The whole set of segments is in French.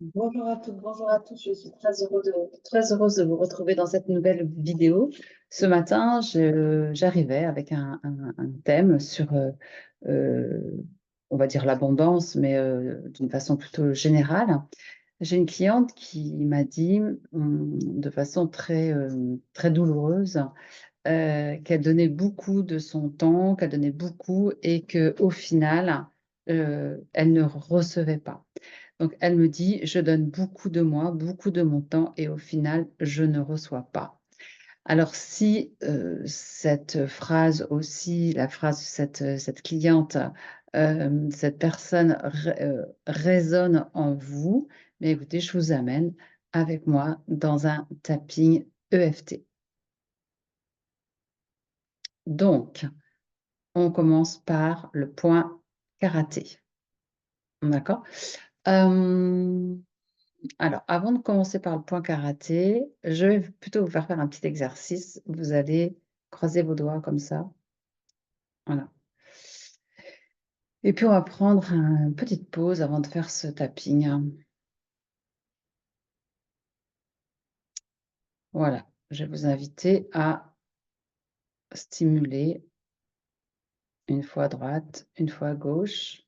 Bonjour à toutes, bonjour à tous. Je suis très heureuse de vous retrouver dans cette nouvelle vidéo. Ce matin, j'arrivais avec un thème sur, euh, on va dire l'abondance, mais d'une façon plutôt générale. J'ai une cliente qui m'a dit, de façon très douloureuse, qu'elle donnait beaucoup de son temps, qu'elle donnait beaucoup et qu'au final, elle ne recevait pas. Donc, elle me dit, je donne beaucoup de moi, beaucoup de mon temps et au final, je ne reçois pas. Alors, si cette phrase aussi, la phrase de cette cliente, cette personne résonne en vous, mais écoutez, je vous amène avec moi dans un tapping EFT. Donc, on commence par le point karaté. D'accord? Euh, Alors, avant de commencer par le point karaté, je vais plutôt vous faire un petit exercice. Vous allez croiser vos doigts comme ça. Voilà. Et puis, on va prendre une petite pause avant de faire ce tapping. Voilà. Je vais vous inviter à stimuler une fois à droite, une fois à gauche,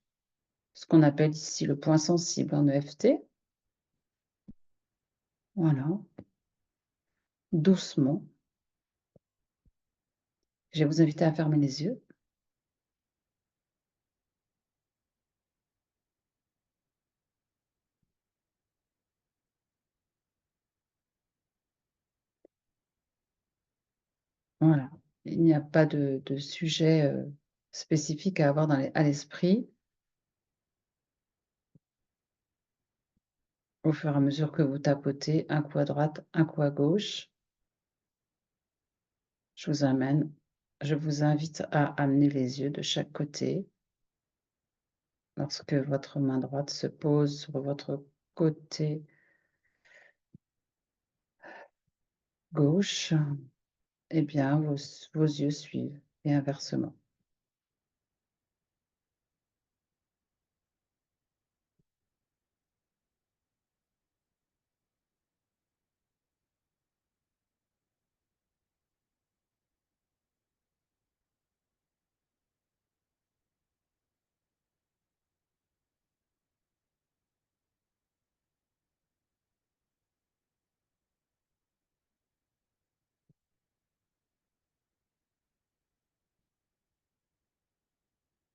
ce qu'on appelle ici le point sensible en EFT. Voilà. Doucement. Je vais vous inviter à fermer les yeux. Voilà. Il n'y a pas de sujet spécifique à avoir à l'esprit. Au fur et à mesure que vous tapotez, un coup à droite, un coup à gauche, je vous invite à amener les yeux de chaque côté. Lorsque votre main droite se pose sur votre côté gauche, eh bien, vos yeux suivent et inversement.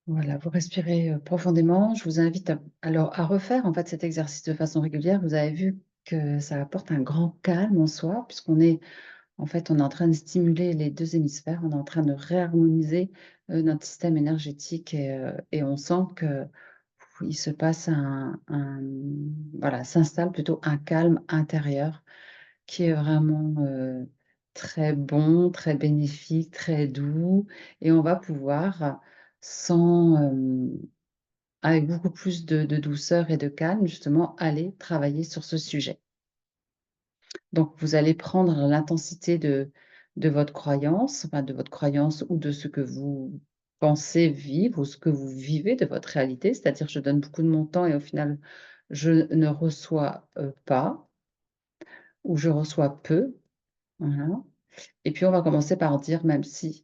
Voilà, vous respirez profondément. Je vous invite à refaire en fait cet exercice de façon régulière. Vous avez vu que ça apporte un grand calme en soi, puisqu'on est en fait, on est en train de stimuler les deux hémisphères, on est en train de réharmoniser notre système énergétique et on sent que il se passe voilà, s'installe plutôt un calme intérieur qui est vraiment très bon, très bénéfique, très doux et on va pouvoir, sans, avec beaucoup plus de douceur et de calme, justement, aller travailler sur ce sujet. Donc, vous allez prendre l'intensité de votre croyance, enfin de votre croyance ou de ce que vous pensez vivre ou ce que vous vivez de votre réalité, c'est-à-dire je donne beaucoup de mon temps et au final, je ne reçois pas ou je reçois peu. Voilà. Et puis, on va commencer par dire, même si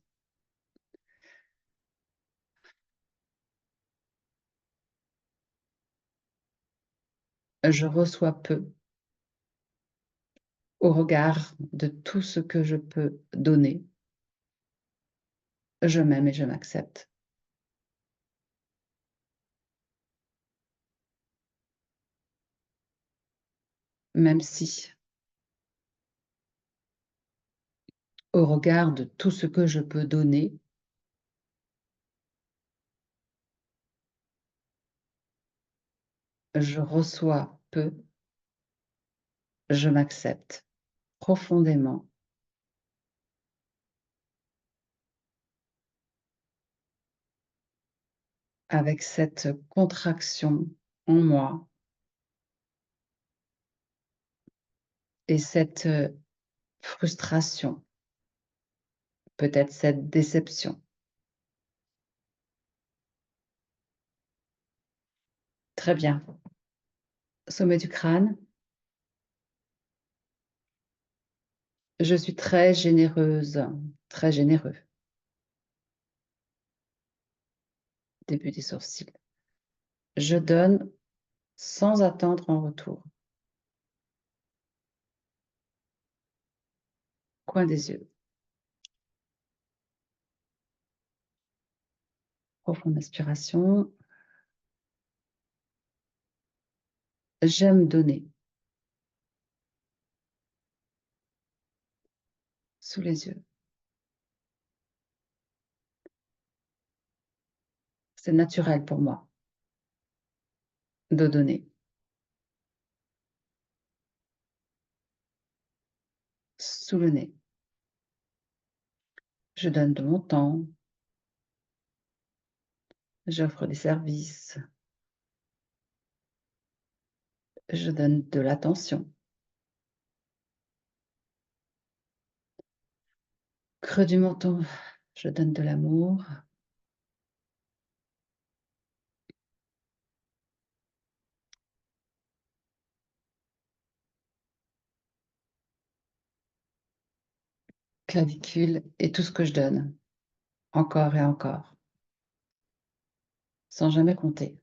je reçois peu au regard de tout ce que je peux donner, je m'aime et je m'accepte. Même si, au regard de tout ce que je peux donner, je reçois peu, je m'accepte profondément avec cette contraction en moi et cette frustration, peut-être cette déception. Très bien. sommet du crâne. Je suis très généreuse, très généreux. Début des sourcils. Je donne sans attendre en retour. Coin des yeux. Profonde inspiration. J'aime donner. Sous les yeux. C'est naturel pour moi de donner. Sous le nez. Je donne de mon temps. J'offre des services. Je donne de l'attention. Creux du menton. Je donne de l'amour. Clavicule et tout ce que je donne. Encore et encore. Sans jamais compter.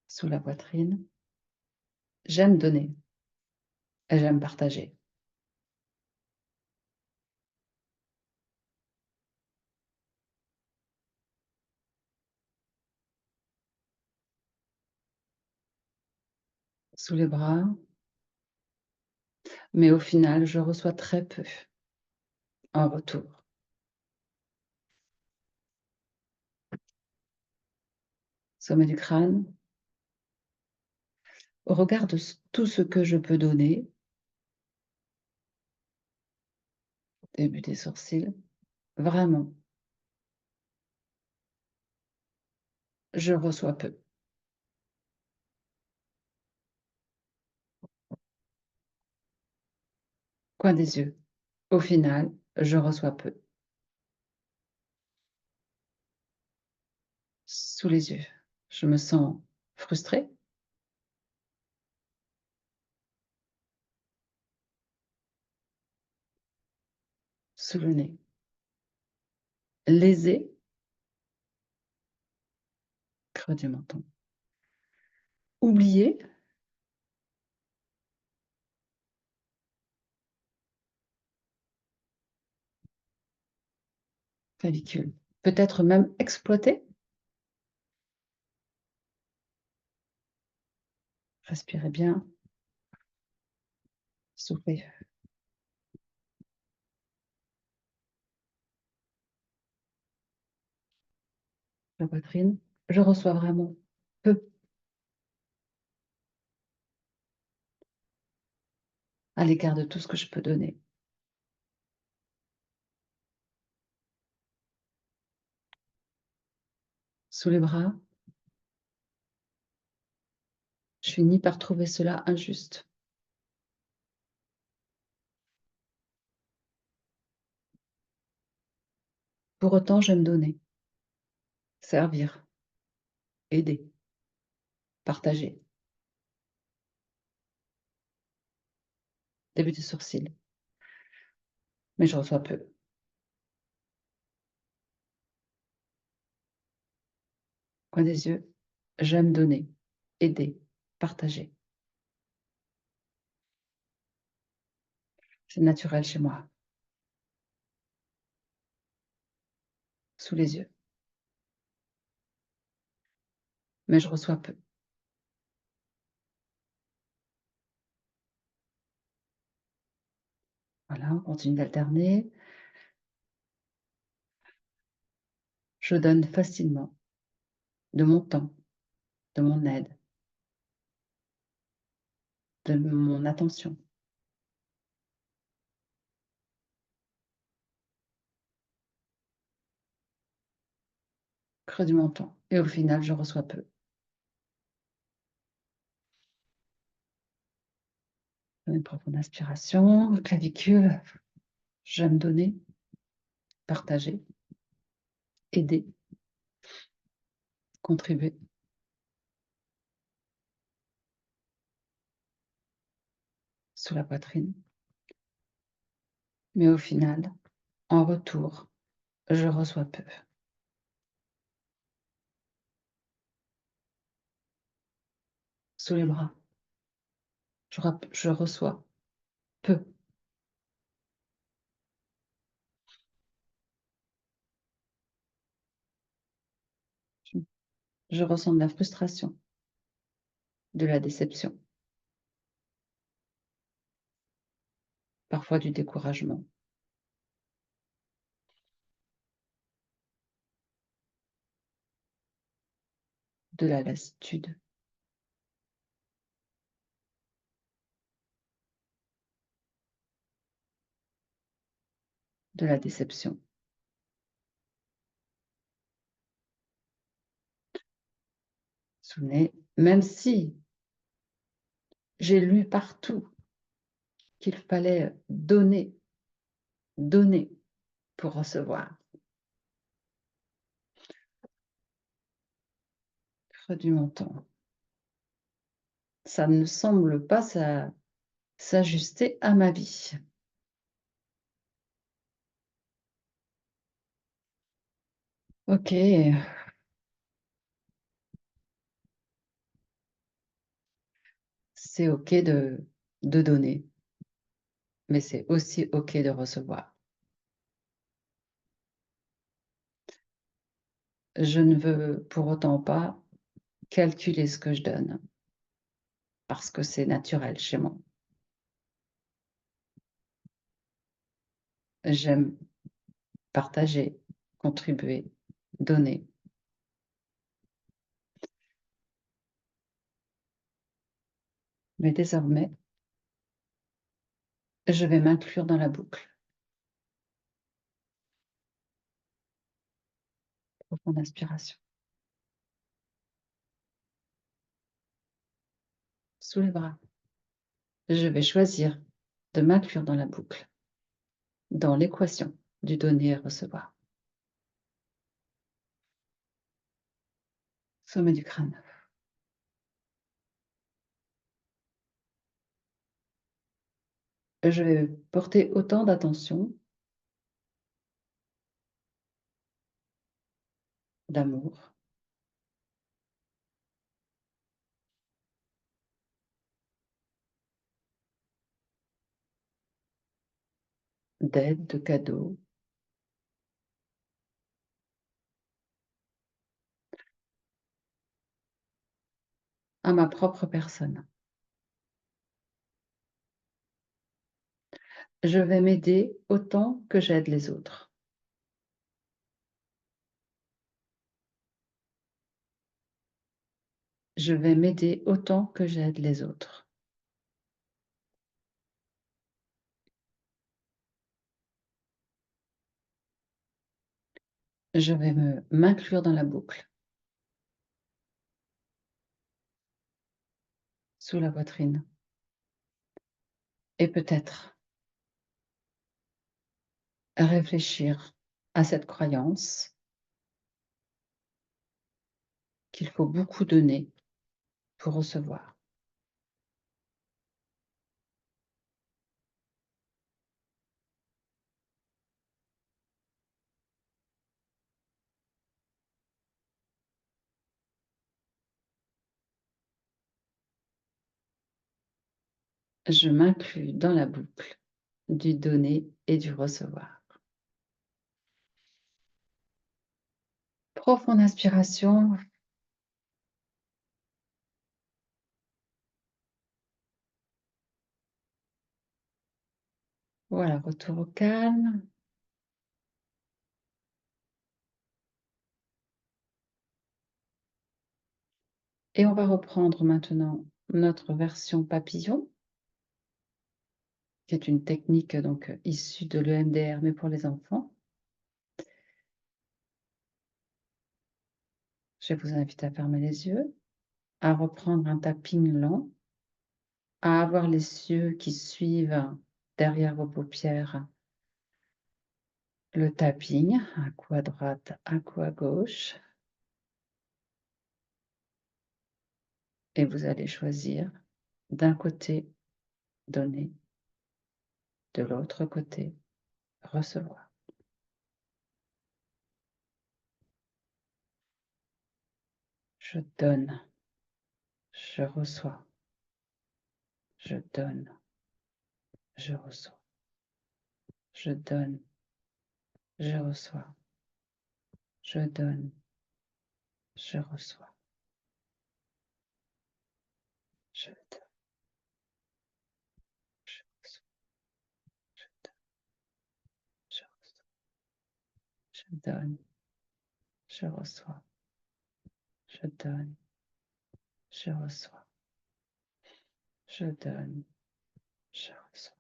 Sous la poitrine. J'aime donner. Et j'aime partager. Sous les bras. Mais au final, je reçois très peu en retour. Sommet du crâne. Au regard de tout ce que je peux donner, début des sourcils, vraiment, je reçois peu. Coin des yeux. Au final, je reçois peu. Sous les yeux. Je me sens frustrée. Sous le nez. Lésée. Creux du menton. Oublié. Clavicule. Peut-être même exploité. Respirez bien. Soufflez. La poitrine. Je reçois vraiment peu, à l'écart de tout ce que je peux donner. Sous les bras. Je finis par trouver cela injuste. Pour autant, j'aime donner, servir, aider, partager. Début du sourcil. Mais je reçois peu. Coin des yeux. J'aime donner, aider, partager. C'est naturel chez moi. Sous les yeux. Mais je reçois peu. Voilà, on continue d'alterner. Je donne facilement de mon temps, de mon aide, de mon attention. Creux du menton. Et au final, je reçois peu. Une profonde inspiration. Clavicule. J'aime donner, partager, aider. contribuer sous la poitrine. Mais au final, en retour, je reçois peu. Sous les bras, je reçois peu. Je ressens de la frustration, de la déception, parfois du découragement, de la lassitude, de la déception. Souvenez, même si j'ai lu partout qu'il fallait donner, donner pour recevoir. Creux du menton. Ça ne semble pas s'ajuster à ma vie. OK, c'est OK de donner, mais c'est aussi OK de recevoir. Je ne veux pour autant pas calculer ce que je donne, parce que c'est naturel chez moi. J'aime partager, contribuer, donner. Mais désormais, je vais m'inclure dans la boucle. Profonde inspiration. Sous les bras. Je vais choisir de m'inclure dans la boucle, dans l'équation du donner et recevoir. Sommet du crâne. Je vais porter autant d'attention, d'amour, d'aide, de cadeaux, à ma propre personne. Je vais m'aider autant que j'aide les autres. Je vais m'aider autant que j'aide les autres. Je vais m'inclure dans la boucle, sous la poitrine. Et peut-être réfléchir à cette croyance qu'il faut beaucoup donner pour recevoir. Je m'inclus dans la boucle du donner et du recevoir. Profonde inspiration. Voilà, retour au calme. Et on va reprendre maintenant notre version papillon, qui est une technique donc issue de l'EMDR, mais pour les enfants. Je vous invite à fermer les yeux, à reprendre un tapping lent, à avoir les yeux qui suivent derrière vos paupières le tapping, un coup à droite, un coup à gauche. et vous allez choisir d'un côté donner, de l'autre côté recevoir. Je donne, je reçois, je donne, je reçois, je donne, je reçois, je donne, je reçois, je donne, je reçois, je donne, je reçois, je donne, je reçois, je donne, je reçois, je donne, je reçois.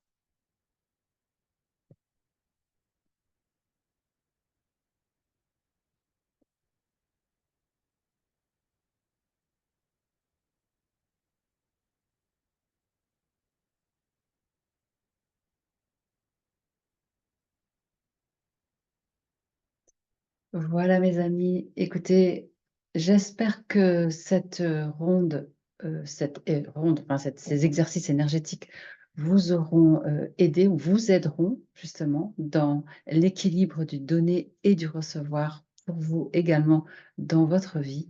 Voilà mes amis, écoutez, j'espère que cette, ronde, ces exercices énergétiques vous auront, aidé ou vous aideront justement dans l'équilibre du donner et du recevoir pour vous également dans votre vie.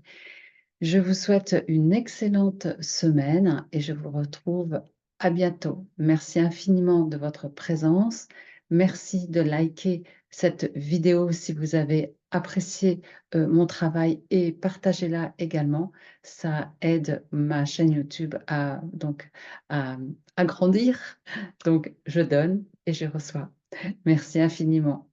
Je vous souhaite une excellente semaine et je vous retrouve à bientôt. Merci infiniment de votre présence. Merci de liker cette vidéo si vous avez apprécié mon travail et partagez-la également. Ça aide ma chaîne YouTube à grandir. Donc, je donne et je reçois. Merci infiniment.